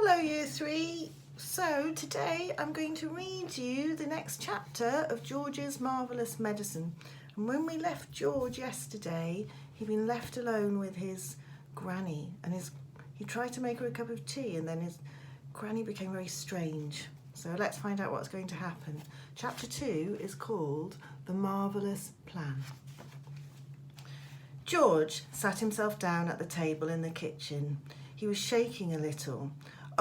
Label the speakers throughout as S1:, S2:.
S1: Hello Year 3. So today I'm going to read you the next chapter of George's Marvellous Medicine. And when we left George yesterday, he'd been left alone with his granny and he tried to make her a cup of tea and then his granny became very strange. So let's find out what's going to happen. Chapter 2 is called The Marvellous Plan. George sat himself down at the table in the kitchen. He was shaking a little.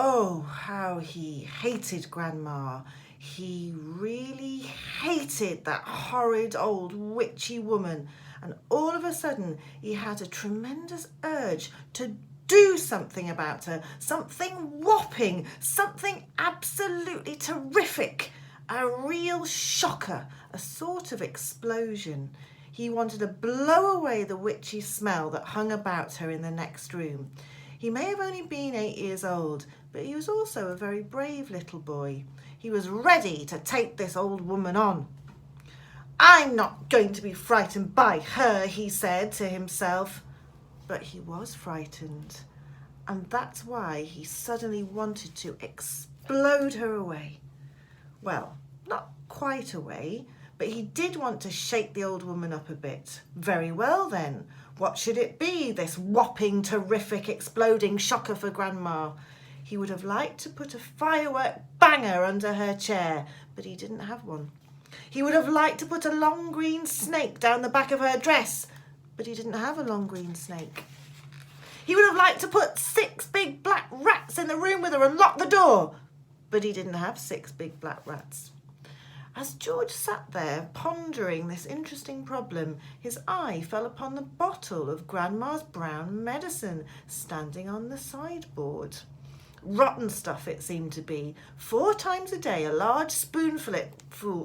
S1: Oh, how he hated Grandma. He really hated that horrid old witchy woman. And all of a sudden, he had a tremendous urge to do something about her. Something whopping, something absolutely terrific. A real shocker, a sort of explosion. He wanted to blow away the witchy smell that hung about her in the next room. He may have only been 8 years old, but he was also a very brave little boy. He was ready to take this old woman on. I'm not going to be frightened by her, he said to himself. But he was frightened, and that's why he suddenly wanted to explode her away. Well, not quite away, but he did want to shake the old woman up a bit. Very well then. What should it be, this whopping, terrific, exploding shocker for Grandma? He would have liked to put a firework banger under her chair, but he didn't have one. He would have liked to put a long green snake down the back of her dress, but he didn't have a long green snake. He would have liked to put 6 big black rats in the room with her and lock the door, but he didn't have 6 big black rats. As George sat there pondering this interesting problem, his eye fell upon the bottle of Grandma's brown medicine standing on the sideboard. Rotten stuff it seemed to be. 4 times a day a large spoonful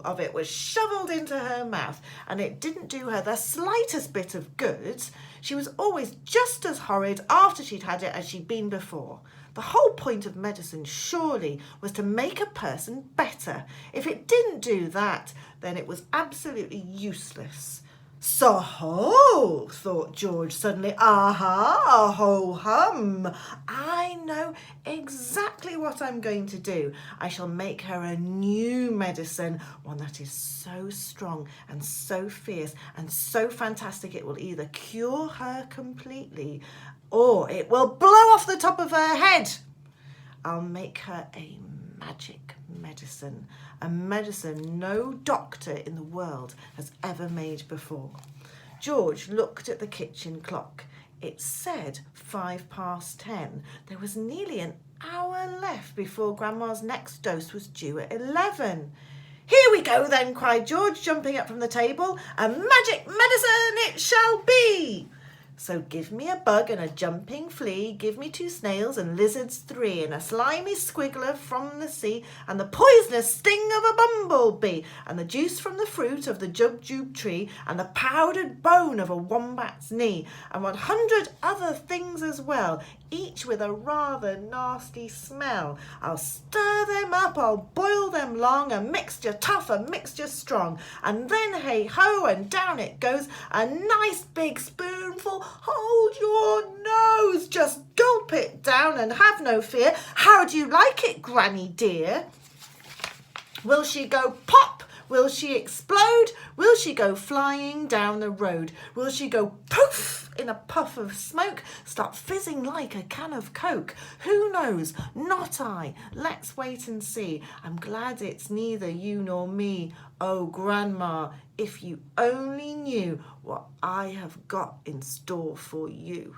S1: of it was shoveled into her mouth, and it didn't do her the slightest bit of good. She was always just as horrid after she'd had it as she'd been before. The whole point of medicine, surely, was to make a person better. If it didn't do that, then it was absolutely useless. So-ho, thought George suddenly. Aha, ho-hum. I know exactly what I'm going to do. I shall make her a new medicine, one that is so strong and so fierce and so fantastic it will either cure her completely or it will blow off the top of her head. I'll make her a magic medicine, a medicine no doctor in the world has ever made before. George looked at the kitchen clock. It said 10:05. There was nearly an hour left before Grandma's next dose was due at 11. Here we go then, cried George, jumping up from the table. A magic medicine it shall be. So give me a bug and a jumping flea, give me 2 snails and lizards 3, and a slimy squiggler from the sea, and the poisonous sting of a bumblebee, and the juice from the fruit of the jubjub tree, and the powdered bone of a wombat's knee, and 100 other things as well, each with a rather nasty smell. I'll stir them up, I'll boil them long, a mixture tough, a mixture strong, and then hey-ho, and down it goes, a nice big spoonful. Hold your nose, just gulp it down and have no fear. How do you like it, Granny dear? Will she go pop? Will she explode? Will she go flying down the road? Will she go poof in a puff of smoke? Start fizzing like a can of Coke? Who knows? Not I. Let's wait and see. I'm glad it's neither you nor me. Oh, Grandma, if you only knew what I have got in store for you.